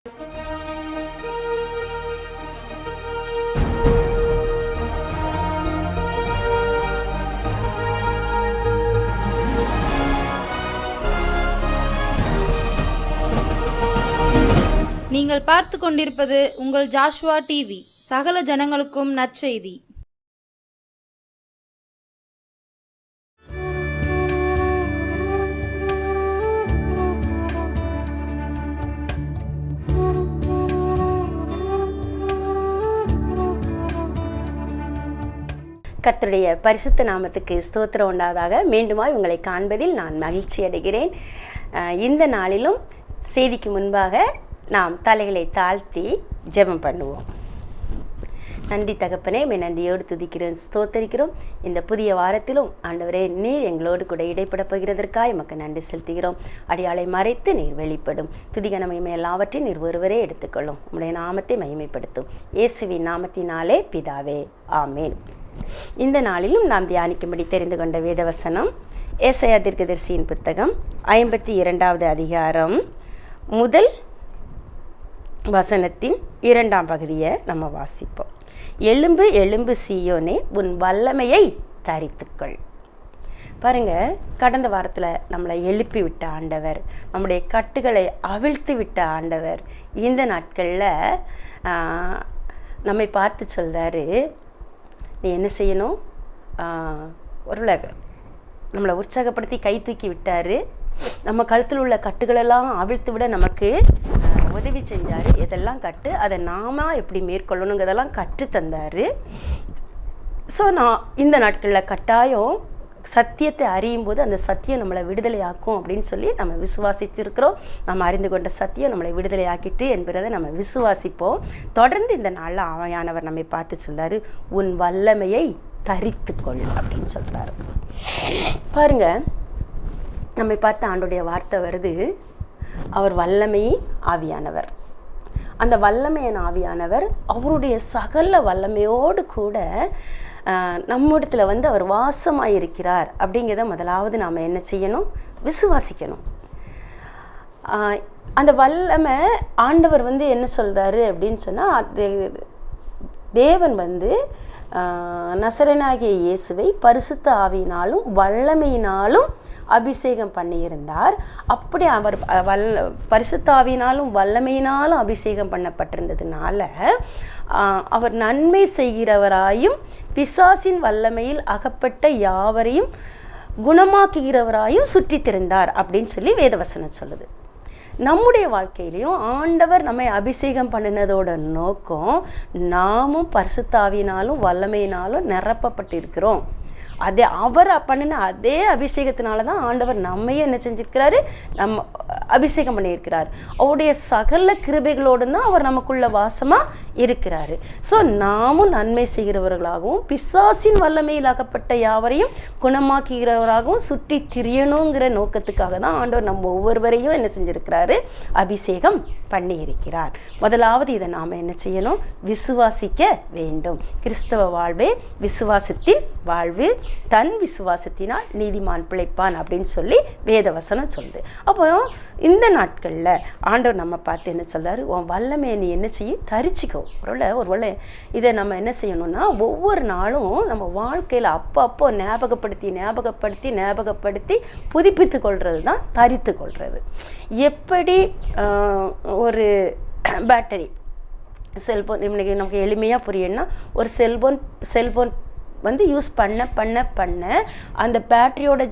நீங்கள் பார்த்து கொண்டிருப்பது உங்கள் ஜாஷ்வா டிவி. சகல ஜனங்களுக்கும் நற்செய்தி. கர்த்தருடைய பரிசுத்த நாமத்துக்கு ஸ்தோத்திரம் உண்டாதாக. மீண்டுமாய் உங்களை காண்பதில் நான் மகிழ்ச்சி அடைகிறேன். இந்த நாளிலும் செய்திக்கு முன்பாக நாம் தலைகளை தாழ்த்தி ஜெபம் பண்ணுவோம். நன்றி தகப்பனே, நன்றியோடு துதிக்கிறோம், ஸ்தோத்தரிக்கிறோம். இந்த புதிய வாரத்திலும் ஆண்டவரே, நீர் எங்களோடு கூட இடைப்பட போகிறதற்காக எமக்கு நன்றி செலுத்துகிறோம். அடியாளை மறைத்து நீர் வெளிப்படும். துதிகன மகிமை எல்லாவற்றையும் நீர் ஒருவரே எடுத்துக்கொள்ளும். உம்முடைய நாமத்தை மகிமைப்படுத்தும். இயேசுவின் நாமத்தினாலே பிதாவே, ஆமேன். இந்த நாளிலும் நாம் தியானிக்கும்படி தெரிந்து கொண்ட வேதவசனம் ஏசாயா தீர்க்கதரிசியின் புத்தகம் 52வது அதிகாரம் முதல் வசனத்தின் 2ஆம் பகுதியை நம்ம வாசிப்போம். எழும்பு எழும்பு சீயோனே, உன் வல்லமையை தரித்துக்கொள். பாருங்க, கடந்த வாரத்தில் நம்மளை எழுப்பி விட்ட ஆண்டவர், நம்முடைய கட்டுகளை அவிழ்த்து விட்ட ஆண்டவர் இந்த நாட்களில் நம்மை பார்த்து சொல்றாரு, நீ என்ன செய்யணும்? நம்மளை உற்சாகப்படுத்தி கை தூக்கி விட்டார். நம்ம கழுத்தில் உள்ள கட்டுகளெல்லாம் அவிழ்த்து விட நமக்கு உதவி செஞ்சார். எதெல்லாம் கட்டு, அதை நாம எப்படி மேற்கொள்ளணுங்கிறதெல்லாம் கற்று தந்தார். ஸோ நான் இந்த நாட்களில் கட்டாயம் சத்தியத்தை அறியும் போது அந்த சத்தியம் நம்மளை விடுதலை ஆக்கும் அப்படின்னு சொல்லி நம்ம விசுவாசித்திருக்கிறோம். நம்ம அறிந்து கொண்ட சத்தியம் நம்மளை விடுதலை ஆக்கிட்டு என்பதை நம்ம விசுவாசிப்போம். தொடர்ந்து இந்த நாளில் ஆவியானவர் நம்மை பார்த்து சொல்றாரு, உன் வல்லமையை தரித்துக்கொள் அப்படின்னு சொல்றாரு. பாருங்க, நம்மை பார்த்து ஆண்டுடைய வார்த்தை வருது, அவர் வல்லமை ஆவியானவர். அந்த வல்லமையான ஆவியானவர் அவருடைய சகல வல்லமையோடு கூட நம்மிடத்துல அவர் வாசமாக இருக்கிறார் அப்படிங்கிறத முதலாவது நாம் என்ன செய்யணும்? விசுவாசிக்கணும். அந்த வல்லமை ஆண்டவர் என்ன சொல்றாரு அப்படின்னு சொன்னால், தேவன் நசரேயனாகிய இயேசுவை பரிசுத்த ஆவியினாலும் வல்லமையினாலும் அபிஷேகம் பண்ணியிருந்தார். அப்படி அவர் பரிசுத்த ஆவியினாலும் வல்லமையினாலும் அபிஷேகம் பண்ணப்பட்டிருந்ததுனால அவர் நன்மை செய்கிறவராயும் பிசாசின் வல்லமையில் அகப்பட்ட யாவரையும் குணமாக்குகிறவராயும் சுற்றி திரிந்தார் அப்படின்னு சொல்லி வேதவசனம் சொல்லுது. நம்முடைய வாழ்க்கையிலையும் ஆண்டவர் நம்மை அபிஷேகம் பண்ணினதோட நோக்கம், நாமும் பரிசுத்த ஆவியினாலும் வல்லமையினாலும் நிரப்பப்பட்டிருக்கிறோம். அதே அவர் பண்ணின அதே அபிஷேகத்தினால தான் ஆண்டவர் நம்மையும் என்ன செஞ்சிருக்கிறாரு? நம்ம அபிஷேகம் பண்ணியிருக்கிறார். அவருடைய சகல கிருபைகளோடு தான் அவர் நமக்குள்ள வாசமாக இருக்கிறாரு. ஸோ நாமும் நன்மை செய்கிறவர்களாகவும் பிசாசின் வல்லமையில் அகப்பட்ட யாவரையும் குணமாக்குகிறவராகவும் சுற்றி திரியணுங்கிற நோக்கத்துக்காக தான் ஆண்டவர் நம்ம ஒவ்வொருவரையும் என்ன செஞ்சிருக்கிறாரு? அபிஷேகம் பண்ணி இருக்கிறார். முதலாவது இதை நாம் என்ன செய்யணும்? விசுவாசிக்க வேண்டும். கிறிஸ்தவ வாழ்வே விசுவாசத்தின் வாழ்வு, தன் விசுவாசத்தினால் நீதிமான் பிழைப்பான் அப்படின்னு சொல்லி வேதவசனம் சொல்லுது. அப்போ இந்த நாட்களில் ஆண்டவர் நம்ம பார்த்து என்ன சொல்றாரு? உன் வல்லமையை நீ என்ன செய்ய? தரிச்சிக்கோ. ஒருவேளை இதை நம்ம என்ன செய்யணும்னா, ஒவ்வொரு நாளும் நம்ம வாழ்க்கையில் அப்போ ஞாபகப்படுத்தி புதுப்பித்து கொள்வது தான் தரித்து கொள்வது. எப்படி ஒரு பேட்டரி, செல்போன், இன்னைக்கு நமக்கு எளிமையாக புரியணும்னா, ஒரு செல்போன் யூஸ் பண்ண அந்த பேட்டரியோட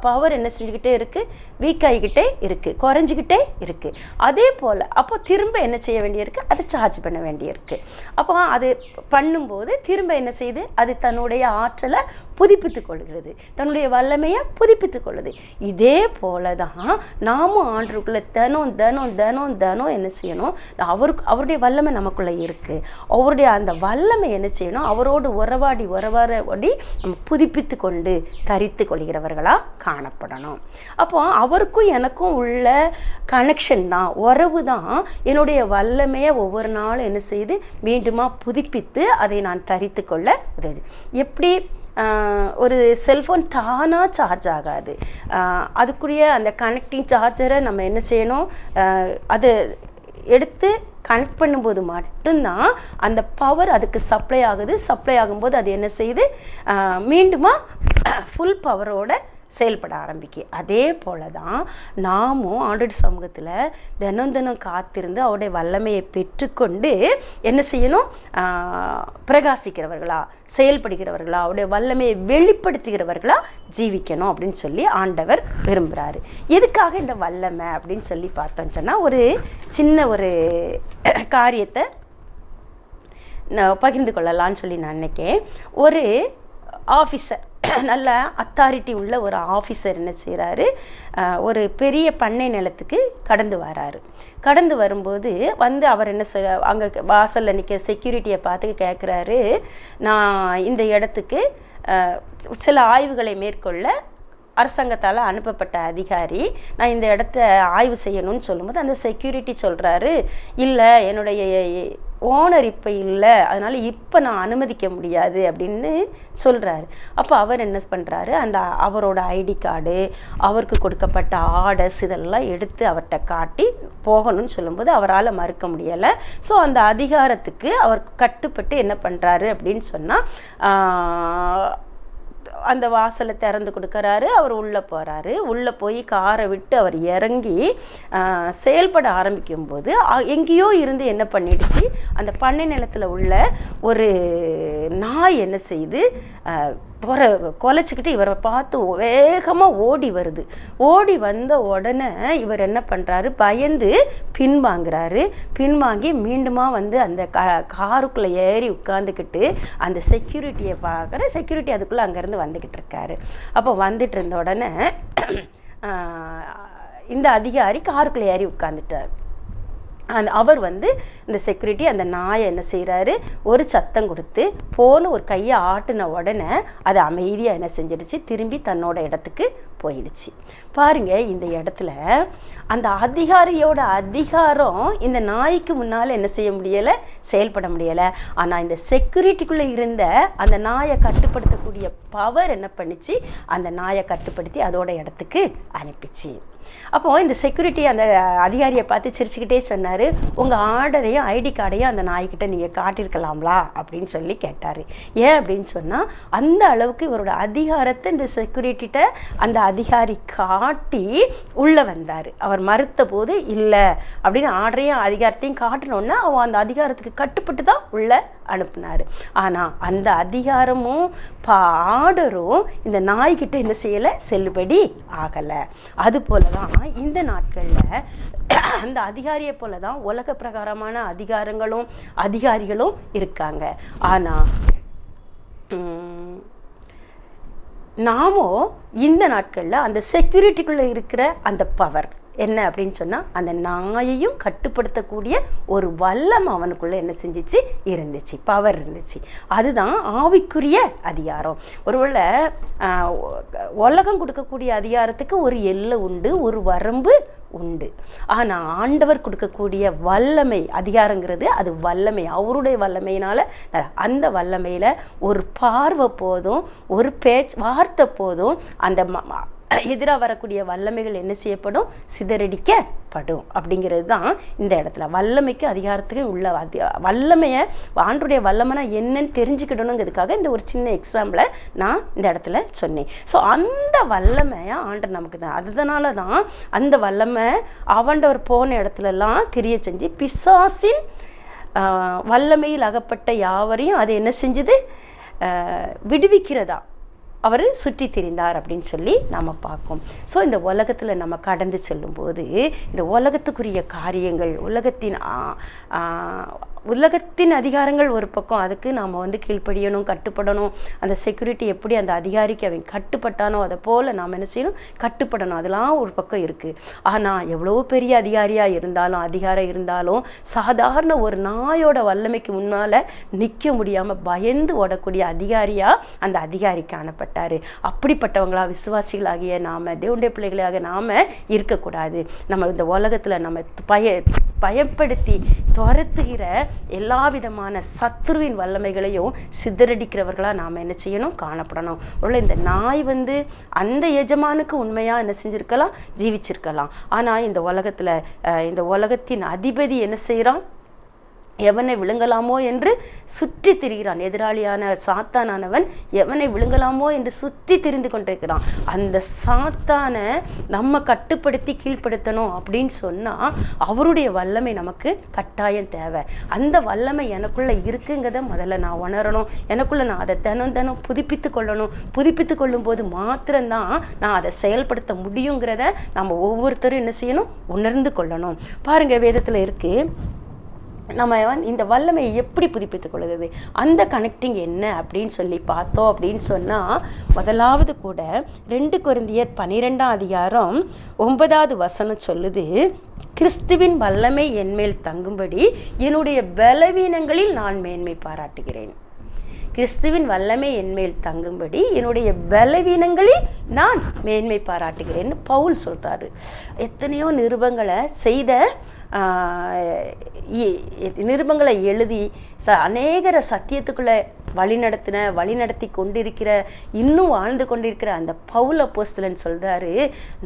பவர் என்ன செஞ்சுக்கிட்டே இருக்குது? வீக் ஆகிக்கிட்டே இருக்குது, குறைஞ்சிக்கிட்டே இருக்குது. அதே போல் அப்போ திரும்ப என்ன செய்ய வேண்டியிருக்கு? அதை சார்ஜ் பண்ண வேண்டியிருக்கு. அப்போ அது பண்ணும்போது திரும்ப என்ன செய்யுது? அது தன்னுடைய ஆற்றலை புதுப்பித்து கொள்கிறது, தன்னுடைய வல்லமையை புதுப்பித்து கொள்ளுது. இதே போல தான் நாமும் ஆண்டவருக்குள்ளே தினம் என்ன செய்யணும்? அவருடைய வல்லமை நமக்குள்ளே இருக்குது. அவருடைய அந்த வல்லமை என்ன செய்யணும்? அவரோடு உறவாடி நம்ம புதுப்பித்து கொண்டு தரித்து கொள்கிறவர்களாக காணப்படணும். அப்போ அவருக்கும் எனக்கும் உள்ள கனெக்ஷன் தான், உறவு தான் என்னுடைய வல்லமையை ஒவ்வொரு நாளும் என்ன செய்து மீண்டுமா புதுப்பித்து அதை நான் தரித்து கொள்ள உதவுது. எப்படி ஒரு செல்ஃபோன் தானாக சார்ஜ் ஆகாது. அதுக்குரிய அந்த கனெக்டிங் சார்ஜரை நம்ம என்ன செய்யணும், அது எடுத்து கனெக்ட் பண்ணும்போது மட்டும்தான் அந்த பவர் அதுக்கு சப்ளை ஆகுது. சப்ளை ஆகும்போது அது என்ன செய்யுது, மீண்டுமா ஃபுல் பவரோட செயல்பட ஆரம்பிக்கு. அதே போல தான் நாமும் ஆண்டோட சமூகத்தில் தினம் தினம் காத்திருந்து அவருடைய வல்லமையை பெற்றுக்கொண்டு என்ன செய்யணும், பிரகாசிக்கிறவர்களா, செயல்படுகிறவர்களா, அவருடைய வல்லமையை வெளிப்படுத்துகிறவர்களா ஜீவிக்கணும் அப்படின்னு சொல்லி ஆண்டவர் விரும்புகிறாரு. எதுக்காக இந்த வல்லமை அப்படின்னு சொல்லி பார்த்தோன்னு சொன்னால், ஒரு சின்ன ஒரு காரியத்தை பகிர்ந்து கொள்ளலான்னு சொல்லி நான் நினைக்கிறேன். ஒரு ஆஃபீஸர், நல்ல அத்தாரிட்டி உள்ள ஒரு ஆஃபீஸர் என்ன செய்கிறாரு, ஒரு பெரிய பண்ணை நிலத்துக்கு கடந்து வராரு. கடந்து வரும்போது அவர் என்ன அங்கே வாசலில் நிற்க செக்யூரிட்டியை பார்த்து கேட்குறாரு, நான் இந்த இடத்துக்கு சில ஆய்வுகளை மேற்கொள்ள அரசாங்கத்தால் அனுப்பப்பட்ட அதிகாரி, நான் இந்த இடத்த ஆய்வு செய்யணும்னு சொல்லும்போது அந்த செக்யூரிட்டி சொல்கிறாரு, இல்லை என்னுடைய ஓனர் இப்போ இல்லை, அதனால் இப்போ நான் அனுமதிக்க முடியாது அப்படின்னு சொல்கிறாரு. அப்போ அவர் என்ன பண்ணுறாரு, அந்த அவரோட ஐடி கார்டு, அவருக்கு கொடுக்கப்பட்ட ஆர்டர்ஸ் இதெல்லாம் எடுத்து அவர்கிட்ட காட்டி போகணும்னு சொல்லும்போது அவரால் மறுக்க முடியலை. ஸோ அந்த அதிகாரத்துக்கு அவர் கட்டுப்பட்டு என்ன பண்ணுறாரு அப்படின்னு சொன்னால், அந்த வாசலை திறந்து கொடுக்குறாரு. அவர் உள்ளே போகிறாரு. உள்ளே போய் காரை விட்டு அவர் இறங்கி செயல்பட ஆரம்பிக்கும்போது எங்கேயோ இருந்து என்ன பண்ணிடுச்சு, அந்த பண்ணை நிலத்தில் உள்ள ஒரு நாய் என்ன செய்யுது, கொலைச்சிக்கிட்டு இவரை பார்த்து வேகமாக ஓடி வருது. ஓடி வந்த உடனே இவர் என்ன பண்ணுறாரு, பயந்து பின்வாங்குறாரு. பின்வாங்கி மீண்டுமா அந்த காருக்குள்ளே ஏறி உட்காந்துக்கிட்டு அந்த செக்யூரிட்டியை பார்க்குற. செக்யூரிட்டி அதுக்குள்ளே அங்கேருந்து வந்துக்கிட்டு இருக்காரு. அப்போ வந்துட்டு இருந்த உடனே இந்த அதிகாரி காருக்குள்ளே ஏறி உட்காந்துட்டார். அவர் இந்த செக்யூரிட்டி அந்த நாயை என்ன செய்கிறாரு, ஒரு சத்தம் கொடுத்து போன ஒரு கையை ஆட்டின உடனே அது அமைதியாக என்ன செஞ்சிடுச்சு, திரும்பி தன்னோட இடத்துக்கு போயிடுச்சு. பாருங்க, இந்த இடத்துல அந்த அதிகாரியோட அதிகாரம் இந்த நாய்க்கு முன்னால் என்ன செய்ய முடியலை, செயல்பட முடியலை. ஆனால் இந்த செக்யூரிட்டிக்குள்ளே இருந்த அந்த நாயை கட்டுப்படுத்தக்கூடிய பவர் என்ன பண்ணிச்சு, அந்த நாயை கட்டுப்படுத்தி அதோட இடத்துக்கு அனுப்பிச்சு. அப்போது இந்த செக்யூரிட்டி அந்த அதிகாரியை பார்த்து சிரிச்சுக்கிட்டே சொன்னார், உங்கள் ஆர்டரையும் ஐடி கார்டையும் அந்த நாய்கிட்ட நீங்கள் காட்டியிருக்கலாம்லா அப்படின்னு சொல்லி கேட்டார். ஏன் அப்படின்னு சொன்னால், அந்த அளவுக்கு இவரோட அதிகாரத்தை இந்த செக்யூரிட்டிகிட்ட அந்த அதிகாரி காட்டி உள்ளே வந்தார். அவர் மறுத்த போது இல்லை அப்படின்னு ஆர்டரையும் அதிகாரத்தையும் காட்டினோன்னா அவன் அந்த அதிகாரத்துக்கு கட்டுப்பட்டு தான் உள்ளே அனுப்புனார். ஆனால் அந்த அதிகாரமும் ஆர்டரும் இந்த நாய்கிட்ட என்ன செய்யலை, செல்லுபடி ஆகலை. அது போல தான் இந்த நாட்களில் அந்த அதிகாரியை போல தான் உலக பிரகாரமான அதிகாரிகளும் இருக்காங்க. ஆனால் நாமோ இந்த நாட்களில் அந்த செக்யூரிட்டிக்குள்ளே இருக்கிற அந்த பவர் என்ன அப்படின்னு சொன்னால், அந்த நாயையும் கட்டுப்படுத்தக்கூடிய ஒரு வல்லம் அவனுக்குள்ளே என்ன செஞ்சிச்சு, இருந்துச்சு, பவர் இருந்துச்சு. அதுதான் ஆவிக்குரிய அதிகாரம். ஒருவேளை உலகம் கொடுக்கக்கூடிய அதிகாரத்துக்கு ஒரு எல்லை உண்டு, ஒரு வரம்பு உண்டு. ஆனால் ஆண்டவர் கொடுக்கக்கூடிய வல்லமை அதிகாரங்கிறது அது வல்லமை, அவருடைய வல்லமையினால் அந்த வல்லமையில் ஒரு பார்வை போதும், ஒரு வார்த்தை போதும், அந்த எதிராக வரக்கூடிய வல்லமைகள் என்ன செய்யப்படும், சிதறடிக்கப்படும். அப்படிங்கிறது தான் இந்த இடத்துல வல்லமைக்கு அதிகாரத்துக்கு உள்ள வல்லமையை, ஆண்டருடைய வல்லமைனா என்னன்னு தெரிஞ்சுக்கிடணுங்கிறதுக்காக இந்த ஒரு சின்ன எக்ஸாம்பிளை நான் இந்த இடத்துல சொன்னேன். ஸோ அந்த வல்லமையை ஆண்டர் நமக்கு தான். அதனால தான் அந்த வல்லமை ஆண்டவர் போன இடத்துலலாம் கிரியை செஞ்சு பிசாசின் வல்லமையில் அகப்பட்ட யாவரையும் அது என்ன செஞ்சது, விடுவிக்கிறதா அவர் சுற்றி திரிந்தார் அப்படின்னு சொல்லி நம்ம பார்ப்போம். ஸோ இந்த உலகத்தில் நம்ம கடந்து செல்லும்போது இந்த உலகத்துக்குரிய காரியங்கள், உலகத்தின் அதிகாரங்கள் ஒரு பக்கம், அதுக்கு நாம் கீழ்ப்படியணும், கட்டுப்படணும். அந்த செக்யூரிட்டி எப்படி அந்த அதிகாரிக்கு அவன் கட்டுப்பட்டானோ அதை போல் நாம் என்ன செய்யணும், கட்டுப்படணும். அதெல்லாம் ஒரு பக்கம் இருக்குது. ஆனால் எவ்வளோ பெரிய அதிகாரம் இருந்தாலும் சாதாரண ஒரு நாயோட வல்லமைக்கு முன்னால் நிற்க முடியாமல் பயந்து ஓடக்கூடிய அதிகாரியாக அந்த அதிகாரி காணப்பட்டார். அப்படிப்பட்டவங்களா விசுவாசிகளாகிய நாம், தேவனுடைய பிள்ளைகளாக நாம் இருக்கக்கூடாது. நம்ம இந்த உலகத்தில் நம்ம பயப்படுத்தி துரத்துகிற எல்லா விதமான சத்துருவின் வல்லமைகளையும் சிதறடிக்கிறவர்களாக நாம் என்ன செய்யணும், காணப்படணும். ஒருவேளை இந்த நாய் அந்த எஜமானுக்கு உண்மையாக என்ன செஞ்சுருக்கலாம், ஜீவிச்சிருக்கலாம். ஆனால் இந்த உலகத்தின் அதிபதி என்ன செய்கிறான், எவனை விழுங்கலாமோ என்று சுற்றி திரிகிறான். எதிராளியான சாத்தானவன் எவனை விழுங்கலாமோ என்று சுற்றி திரிந்து கொண்டிருக்கிறான். அந்த சாத்தானை நம்ம கட்டுப்படுத்தி கீழ்ப்படுத்தணும் அப்படின்னு சொன்னால் அவருடைய வல்லமை நமக்கு கட்டாயம் தேவை. அந்த வல்லமை எனக்குள்ளே இருக்குங்கிறத முதல்ல நான் உணரணும். எனக்குள்ளே நான் அதை தினம் புதுப்பித்து கொள்ளணும். புதுப்பித்து கொள்ளும் போது மாத்திரம்தான் நான் அதை செயல்படுத்த முடியுங்கிறத நம்ம ஒவ்வொருத்தரும் என்ன செய்யணும், உணர்ந்து கொள்ளணும். பாருங்கள், வேதத்தில் இருக்குது. நம்ம இந்த வல்லமையை எப்படி புதுப்பித்துக் கொள்ளுது, அந்த கனெக்டிங் என்ன அப்படின்னு சொல்லி பார்த்தோம் அப்படின்னு சொன்னால், முதலாவது கூட 2 கொரிந்தியர் 12ஆம் அதிகாரம் 9வது வசனம் சொல்லுது, கிறிஸ்துவின் வல்லமை என்மேல் தங்கும்படி என்னுடைய பலவீனங்களில் நான் மேன்மை பாராட்டுகிறேன். கிறிஸ்துவின் வல்லமை என்மேல் தங்கும்படி என்னுடைய பலவீனங்களில் நான் மேன்மை பாராட்டுகிறேன்னு பவுல் சொல்கிறாரு. எத்தனையோ நிருபங்களை செய்த, நிருபங்களை எழுதி அநேகரை சத்தியத்துக்குள்ளே வழிநடத்தி கொண்டிருக்கிற, இன்னும் வாழ்ந்து கொண்டிருக்கிற அந்த பவுல் அப்போஸ்தலன் சொல்கிறாரு,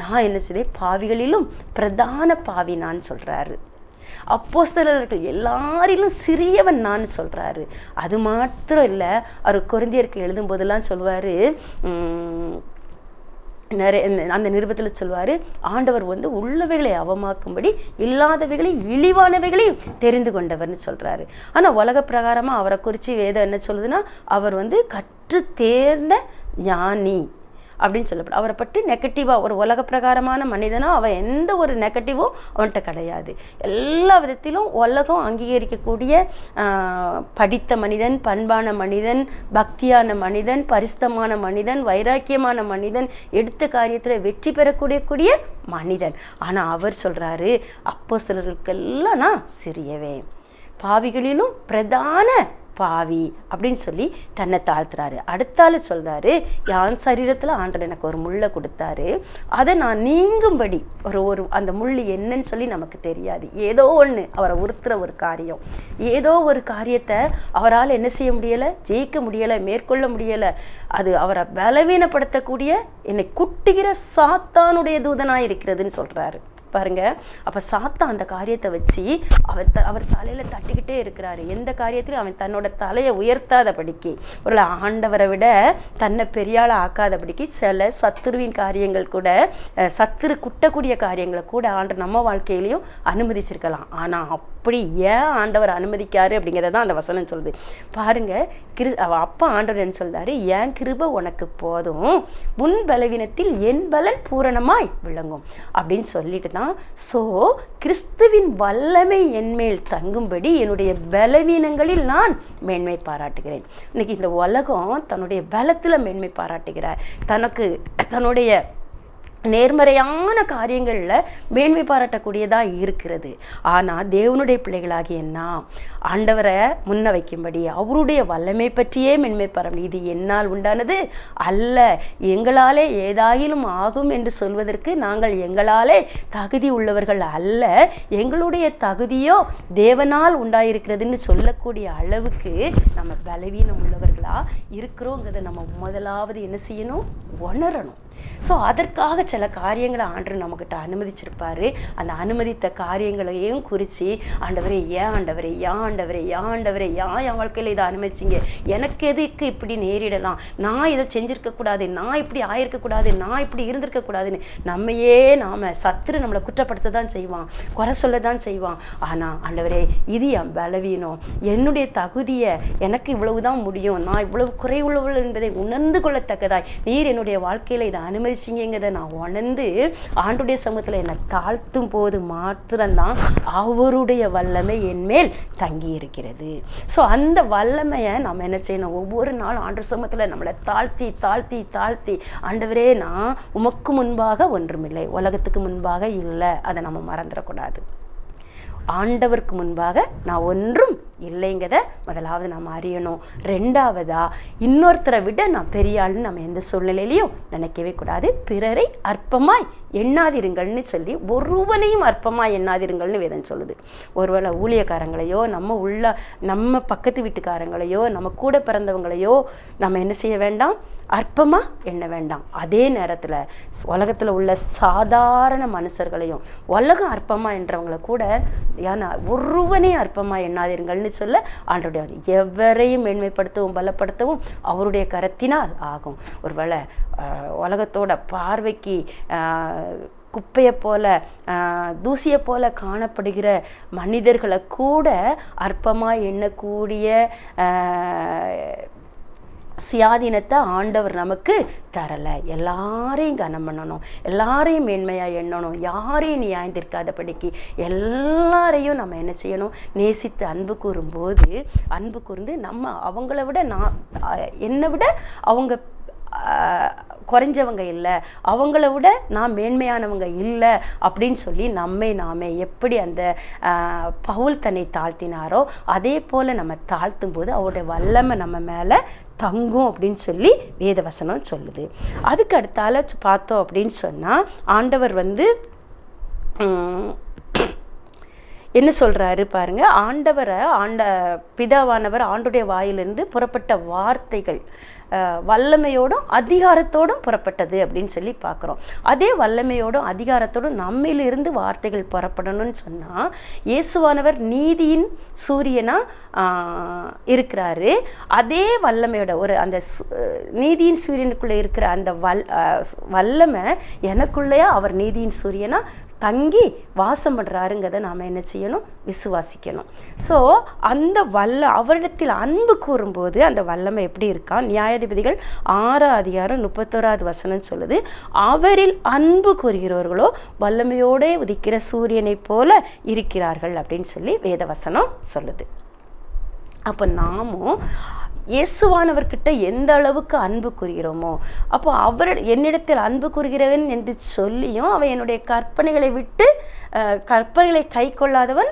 நான் என்ன செய்தேன், பாவிகளிலும் பிரதான பாவி நான் சொல்கிறாரு. அப்போஸ்தலர்கள் எல்லாரிலும் சிறியவன் நான் சொல்கிறாரு. அது மாத்திரம் இல்லை, அவர் கொரிந்தியருக்கு எழுதும் போதெல்லாம் சொல்வார், அந்த நிருபத்தில் சொல்வார், ஆண்டவர் உள்ளவைகளை அவமாக்கும்படி இல்லாதவைகளை இழிவானவைகளையும் தெரிந்து கொண்டவர்னு சொல்கிறாரு. ஆனால் உலக பிரகாரமாக அவரை குறித்து வேதம் என்ன சொல்லுதுன்னா, அவர் கற்று தேர்ந்த ஞானி அப்படின்னு சொல்லப்படும். அவரை பற்றி நெகட்டிவாக, ஒரு உலக பிரகாரமான மனிதனாக அவன் எந்த ஒரு நெகட்டிவும் அவன்கிட்ட கிடையாது. எல்லா விதத்திலும் உலகம் அங்கீகரிக்கக்கூடிய படித்த மனிதன், பண்பான மனிதன், பக்தியான மனிதன், பரிசுத்தமான மனிதன், வைராக்கியமான மனிதன், எடுத்த காரியத்தில் வெற்றி பெறக்கூடிய மனிதன். ஆனால் அவர் சொல்கிறாரு, அப்போஸ்தலர்களுக்கெல்லாம் நான் சிறியவேன், பாவிகளிலும் பிரதான பாவி அப்படின்னு சொல்லி தன்னை தாழ்த்துறாரு. அடுத்தால சொல்றாரு, யான் சரீரத்தில் ஆண்டவர் எனக்கு ஒரு முள்ளை கொடுத்தாரு, அதை நான் நீங்கும்படி ஒரு அந்த முள் என்னன்னு சொல்லி நமக்கு தெரியாது. ஏதோ ஒன்று அவரை உறுத்துற ஒரு காரியம், ஏதோ ஒரு காரியத்தை அவரால் என்ன செய்ய முடியலை, ஜெயிக்க முடியலை, மேற்கொள்ள முடியலை. அது அவரை பலவீனப்படுத்தக்கூடிய, என்னை குட்டுகிற சாத்தானுடைய தூதனாக இருக்கிறதுன்னு சொல்றாரு. பாருங்க, அப்போ சாத்தான் அந்த காரியத்தை வச்சு அவர் தலையில் தட்டிக்கிட்டே இருக்கிறாரு. எந்த காரியத்திலையும் அவன் தன்னோட தலையை உயர்த்தாதபடிக்கு, ஒரு ஆண்டவரை விட தன்னை பெரியாளை ஆக்காதபடிக்கு சில சத்துருவின் காரியங்கள் கூட, சத்துரு குட்டக்கூடிய காரியங்களை கூட ஆண்டவர் நம்ம வாழ்க்கையிலையும் அனுமதிச்சிருக்கலாம். ஆனால் அப்படி ஏன் ஆண்டவர் அனுமதிக்காரு அப்படிங்கிறத தான் அந்த வசனம் சொல்லுது. பாருங்க, அப்பா ஆண்டவர் என்ன சொல்றாரு, என் கிருபை உனக்கு போதும், உன் பலவீனத்தில் என் பலன் பூரணமாய் விளங்கும் அப்படின்னு சொல்லிட்டு தான். ஸோ கிறிஸ்துவின் வல்லமை என்மேல் தங்கும்படி என்னுடைய பலவீனங்களில் நான் மேன்மை பாராட்டுகிறேன். இன்னைக்கு இந்த உலகம் தன்னுடைய பலத்தில் மேன்மை பாராட்டுகிறார், தன்னுடைய நேர்மறையான காரியங்களில் மேன்மை பாராட்டக்கூடியதாக இருக்கிறது. ஆனால் தேவனுடைய பிள்ளைகளாகிய நாம் ஆண்டவரை முன்ன வைக்கும்படி அவருடைய வல்லமை பற்றியே மேன்மை பாராட்டு. இது என்னால் உண்டானது அல்ல, எங்களாலே ஏதாயிலும் ஆகும் என்று சொல்வதற்கு நாங்கள் எங்களாலே தகுதி உள்ளவர்கள் அல்ல, எங்களுடைய தகுதியோ தேவனால் உண்டாயிருக்கிறதுன்னு சொல்லக்கூடிய அளவுக்கு நம்ம பலவீனம் உள்ளவர்களாக இருக்கிறோங்கிறத நம்ம முதலாவது என்ன செய்யணும், உணரணும். ஸோ அதற்காக சில காரியங்களை ஆண்டவர் நம்மக்கிட்ட அனுமதிச்சிருப்பாரு. அந்த அனுமதித்த காரியங்களையும் குறித்து, ஆண்டவரே ஏன் ஆண்டவரே, ஏன் ஆண்டவரே, ஏன் ஆண்டவரே, ஏன் என் வாழ்க்கையில் இதை அனுமதிச்சிங்க, எனக்கு எதுக்கு இப்படி நேரிடலாம், நான் இதை செஞ்சுருக்கக்கூடாது, நான் இப்படி ஆயிருக்கக்கூடாது, நான் இப்படி இருந்திருக்கக்கூடாதுன்னு நாம் சத்துரு நம்மளை குற்றப்படுத்த தான் செய்வான், குறை சொல்ல தான் செய்வான். ஆனால் ஆண்டவரே, இது என் பலவீனம், என்னுடைய தகுதியை, எனக்கு இவ்வளவுதான் முடியும், நான் இவ்வளவு குறைவுள்ளவள் என்பதை உணர்ந்து கொள்ளத்தக்கதாய் நீர் என்னுடைய வாழ்க்கையில் இதை அனுமதிச்சிங்கிறத நான் உணர்ந்து ஆண்டுடைய சமூகத்தில் என்னை தாழ்த்தும் போது மாத்திரம்தான் அவருடைய வல்லமை என்மேல் தங்கி இருக்கிறது. ஸோ அந்த வல்லமையை நம்ம என்ன செய்யணும், ஒவ்வொரு நாளும் ஆண்டு சமூகத்தில் நம்மளை தாழ்த்தி தாழ்த்தி தாழ்த்தி, ஆண்டவரே நான் உமக்கு முன்பாக ஒன்றுமில்லை, உலகத்துக்கு முன்பாக இல்லை, அதை நம்ம மறந்துடக்கூடாது. ஆண்டவருக்கு முன்பாக நான் ஒன்றும் இல்லைங்கிறத முதலாவது நாம் அறியணும். ரெண்டாவதா, இன்னொருத்தரை விட நான் பெரிய ஆள்னு நம்ம எந்த சூழ்நிலையிலையும் நினைக்கவே கூடாது. பிறரை அற்பமாய் எண்ணாதிருங்கள்னு சொல்லி ஒருவனையும் அற்பமாக எண்ணாதிருங்கள்னு வேதம் சொல்லுது. ஒருவேளை ஊழியக்காரங்களையோ நம்ம பக்கத்து வீட்டுக்காரங்களையோ நம்ம கூட பிறந்தவங்களையோ நம்ம என்ன செய்ய வேண்டாம், அற்பமாக எண்ண வேண்டாம். அதே நேரத்தில் உலகத்தில் உள்ள சாதாரண மனுஷர்களையும் உலகம் அற்பமாக என்றவங்களை கூட ஏன்னா ஒருவனையும் அற்பமாக எண்ணாதீர்கள்னு சொல்ல ஆண்டவருடைய எவரையும் மேன்மைப்படுத்தவும் பலப்படுத்தவும் அவருடைய கரத்தினால் ஆகும். ஒருவேளை உலகத்தோட பார்வைக்கு குப்பையை போல தூசியை போல காணப்படுகிற மனிதர்களை கூட அற்பமாக எண்ணக்கூடிய சுயாதீனத்தை ஆண்டவர் நமக்கு தரலை. எல்லாரையும் கனம் பண்ணணும், எல்லாரையும் மேன்மையாக எண்ணணும், யாரையும் நியாயந்திருக்காதபடிக்கு எல்லாரையும் நம்ம என்ன செய்யணும், நேசித்து அன்பு கூர்ந்து நம்ம அவங்கள விட என்னை விட அவங்க குறைஞ்சவங்க இல்லை, அவங்கள விட நான் மேன்மையானவங்க இல்லை அப்படின்னு சொல்லி நாமே எப்படி அந்த பவுல் தன்னை தாழ்த்தினாரோ அதே போல் நம்ம தாழ்த்தும் போது அவருடைய வல்லமை நம்ம மேலே தங்கும் அப்படின்னு சொல்லி வேதவசனம் சொல்லுது. அதுக்கு அடுத்தால பார்த்தோம் அப்படின்னு சொன்னால் ஆண்டவர் என்ன சொல்கிறாரு பாருங்க. பிதாவானவர் ஆண்டுடைய வாயிலிருந்து புறப்பட்ட வார்த்தைகள் வல்லமையோடும் அதிகாரத்தோடும் புறப்பட்டது அப்படின்னு சொல்லி பார்க்குறோம். அதே வல்லமையோடும் அதிகாரத்தோடும் நம்மிலிருந்து வார்த்தைகள் புறப்படணும்னு சொன்னால் இயேசுவானவர் நீதியின் சூரியனாக இருக்கிறாரு. அதே வல்லமையோட அந்த நீதியின் சூரியனுக்குள்ளே இருக்கிற அந்த வல்லமை எனக்குள்ளேயே அவர் நீதியின் சூரியனாக தங்கி வாசம் பண்ணுறாருங்கிறத நாம் என்ன செய்யணும், விசுவாசிக்கணும். ஸோ அந்த அவரிடத்தில் அன்பு கூறும்போது அந்த வல்லமை எப்படி இருக்கா, நியாயாதிபதிகள் 6:31 சொல்லுது, அவரில் அன்பு கூறுகிறவர்களோ வல்லமையோடே உதிக்கிற சூரியனை போல இருக்கிறார்கள் அப்படின்னு சொல்லி வேதவசனம் சொல்லுது. அப்போ நாமும் இயேசுவானவர்கிட்ட எந்த அளவுக்கு அன்பு கூறுகிறோமோ, அப்போ என்னிடத்தில் அன்பு கூறுகிறவன் என்று சொல்லியும் அவன் என்னுடைய கற்பனைகளை கை கொள்ளாதவன்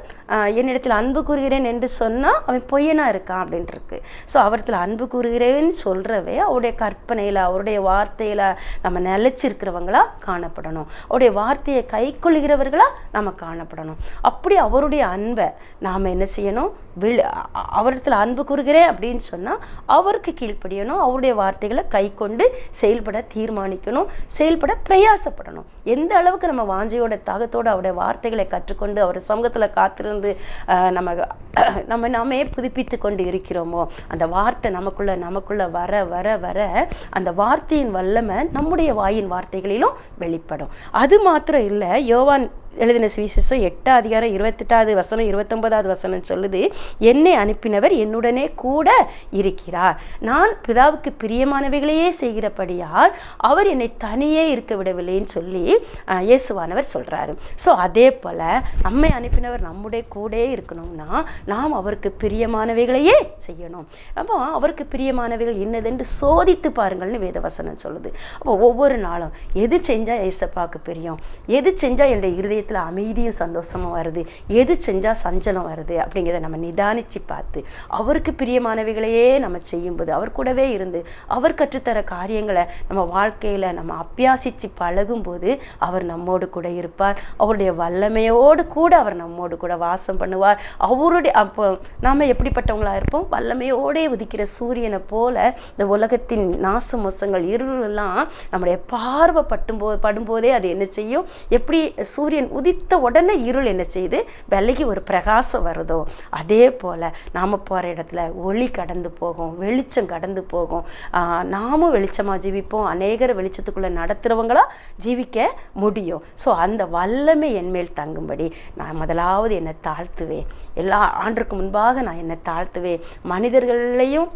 என்னிடத்தில் அன்பு கூறுகிறேன் என்று சொன்னால் அவன் பொய்யனா இருக்கான் அப்படின்ட்டு இருக்கு. ஸோ அவரிடத்தில் அன்பு கூறுகிறேன்னு சொல்கிறவே அவருடைய கற்பனையில் அவருடைய வார்த்தையில் நம்ம நிலைச்சிருக்கிறவங்களா காணப்படணும், அவருடைய வார்த்தையை கை கொள்கிறவர்களாக நம்ம காணப்படணும். அப்படி அவருடைய அன்பை நாம் என்ன செய்யணும், அவரிடத்தில் அன்பு கூறுகிறேன் அப்படின்னு சொன்னால் அவருக்கு கீழ்ப்படியணும், அவருடைய வார்த்தைகளை கை கொண்டு செயல்பட தீர்மானிக்கணும், செயல்பட பிரயாசப்படணும். எந்த அளவுக்கு நம்ம வாஞ்சையோட தாகத்தோடு அவருடைய வார்த்தைகளை கற்றுக்கொண்டு அவர் சமூகத்தில் காத்திருந்து நாமே புதுப்பித்து கொண்டு இருக்கிறோமோ அந்த வார்த்தை நமக்குள்ள வர வர வர அந்த வார்த்தையின் வல்லமை நம்முடைய வாயின் வார்த்தைகளிலும் வெளிப்படும். அது மாத்திரம் இல்லை, யோவான் எழுதின சுவிசேஷம் 8:28 29 சொல்லுது, என்னை அனுப்பினவர் என்னுடனே கூட இருக்கிறார், நான் பிதாவுக்கு பிரியமானவைகளையே செய்கிறபடியால் அவர் என்னை தனியே இருக்க விடவில்லைன்னு சொல்லி இயேசுவானவர் சொல்றாரு. ஸோ அதே போல நம்மை அனுப்பினவர் நம்முடைய கூட இருக்கணும்னா நாம் அவருக்கு பிரியமானவைகளையே செய்யணும். அப்போ அவருக்கு பிரியமானவைகள் என்னதென்று சோதித்து பாருங்கள்னு வேதவசனம் சொல்லுது. அப்போ ஒவ்வொரு நாளும் எது செஞ்சால் ஏசப்பாவுக்கு பிரியம், எது செஞ்சால் என்னுடைய இருதயத்தில் அமைதியும் சந்தோஷமும் வருது, எது செஞ்சால் சஞ்சலம் வருது அப்படிங்கிறத நம்ம நிதானித்து பார்த்து அவருக்கு பிரியமானவைகளையே நம்ம செய்யும்போது அவர் கூடவே இருந்து அவர் கற்றுத்தர காரியங்களை நம்ம வாழ்க்கையில் நம்ம அபியாசித்து பழகும்போது அவர் நம்மோடு கூட இருப்பார். அவருடைய வல்லமையோடு கூட அவர் நம்மோடு கூட வாசம் பண்ணுவார். அப்போ நாம் எப்படிப்பட்டவங்களாக இருப்போம், வல்லமையோடே உதிக்கிற சூரியனை போல இந்த உலகத்தின் நாச மோசங்கள் இருளெல்லாம் நம்முடைய பார்வை படும்போதே அது என்ன செய்யும், எப்படி சூரியன் உதித்த உடனே இருள் என்ன செய்யுது, விலகி ஒரு பிரகாசம் வருதோ அதே போல் நாம் போகிற இடத்துல ஒளி கடந்து போகும், வெளிச்சம் கடந்து போகும். நாமும் வெளிச்சமாக ஜீவிப்போம், அநேகர் வெளிச்சத்துக்குள்ளே நடத்துகிறவங்களா ஜீவிக்க முடியும். ஸோ அந்த வல்லமை என்மேல் தங்கும்படி நான் முதலாவது என்னை தாழ்த்துவேன், எல்லா ஆண்டுக்கு முன்பாக நான் என்னை தாழ்த்துவேன், மனிதர்களையும்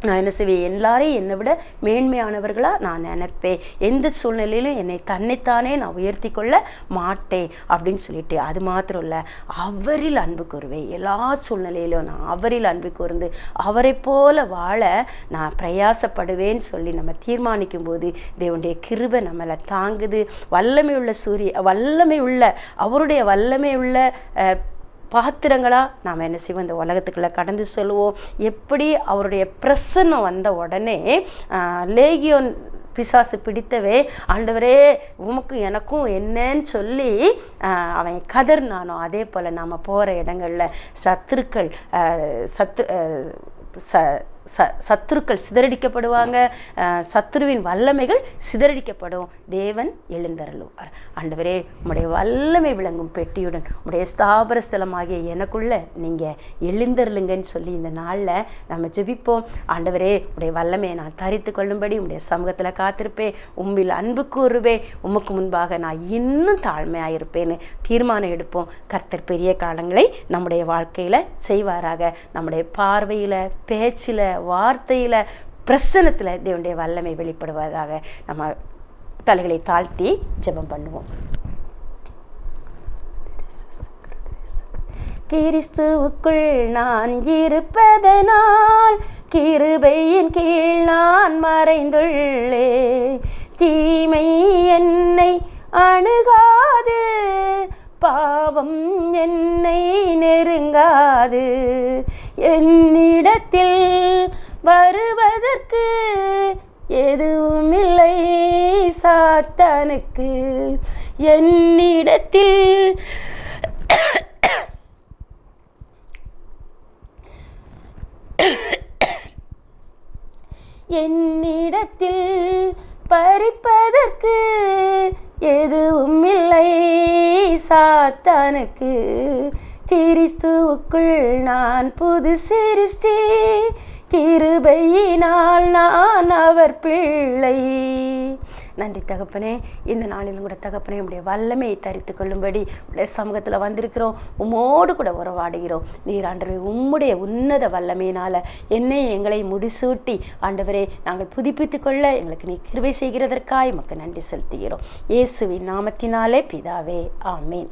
நான் என்ன செய்வேன், எல்லாரையும் என்னை விட மேன்மையானவர்களாக நான் நினைப்பேன், எந்த சூழ்நிலையிலும் என்னை தன்னைத்தானே நான் உயர்த்தி கொள்ள மாட்டேன் அப்படின்னு சொல்லிட்டு, அது மாத்திரம் இல்லை அவரில் அன்பு கூறுவேன், எல்லா சூழ்நிலையிலும் நான் அவரில் அன்பு கூர்ந்து அவரை போல வாழ நான் பிரயாசப்படுவேன்னு சொல்லி நம்ம தீர்மானிக்கும் போது தேவனுடைய கிருபை நம்மளை தாங்குது. வல்லமை உள்ள அவருடைய வல்லமை உள்ள பாத்திரங்களாக நாம் என்ன செய்வோம், இந்த உலகத்துக்குள்ளே கடந்து சொல்லுவோம். எப்படி அவருடைய பிரசன்னம் வந்த உடனே லேகியோன் பிசாசு பிடித்தவே ஆண்டவரே உமக்கு எனக்கும் என்னன்னு சொல்லி அவன் கதர்னானோ, அதே போல் நாம் போகிற இடங்களில் சத்துருக்கள் சிதறடிக்கப்படுவாங்க, சத்துருவின் வல்லமைகள் சிதறடிக்கப்படும். தேவன் எழுந்தருளுவார். ஆண்டவரே உம்முடைய வல்லமை விளங்கும் பெட்டியுடன் உம்முடைய ஸ்தாபர ஸ்தலமாகிய எனக்குள்ள நீங்கள் எழுந்தருளுங்கன்னு சொல்லி இந்த நாளில் நம்ம ஜெபிப்போம். ஆண்டவரே உடைய வல்லமையை நான் தரித்து கொள்ளும்படி உம்முடைய சமூகத்தில் காத்திருப்பேன். உம்மில் அன்பு கூறுவேன். உமக்கு முன்பாக நான் இன்னும் தாழ்மையாக இருப்பேன்னு தீர்மானம் எடுப்போம். கர்த்தர் பெரிய காலங்களை நம்முடைய வாழ்க்கையில் செய்வாராக. நம்முடைய பார்வையில், பேச்சில், வார்த்தையில், பிரசன்னத்தில் தேவனுடைய வல்லமை வெளிப்படுவதாக. நம்ம தலைகளை தாழ்த்தி ஜெபம் பண்ணுவோம். கிறிஸ்துவுக்குள் நான் இருப்பதனால் கிருபையின் கீழ் நான் மறைந்துள்ளே. தீமை என்னை அணுகாது, பாவம் என்னை நெருங்காது. என்னிடத்தில் வருவதற்கு எதுவும் இல்லை சாத்தானுக்கு. என்னிடத்தில் என்னிடத்தில் பறிப்பதற்கு எதுவும் இல்லை சாத்தானுக்கு. கிறிஸ்துவுக்குள் நான் புது சிருஷ்டி, கிருபையினால் நான் அவர் பிள்ளை. நன்றி தகப்பனே. இந்த நாளிலும் கூட தகப்பனே உடைய வல்லமையை தரித்து கொள்ளும்படி உடைய சமூகத்தில் வந்திருக்கிறோம். உம்மோடு கூட உறவாடுகிறோம். நீர் ஆண்டவரே உம்முடைய உன்னத வல்லமையினால் என்னை எங்களை முடிசூட்டி ஆண்டவரே நாங்கள் புதுப்பித்து கொள்ள எங்களுக்கு நீ கிருபை செய்கிறதற்காய் உமக்கு நன்றி செலுத்துகிறோம். இயேசுவின் நாமத்தினாலே பிதாவே, ஆமேன்.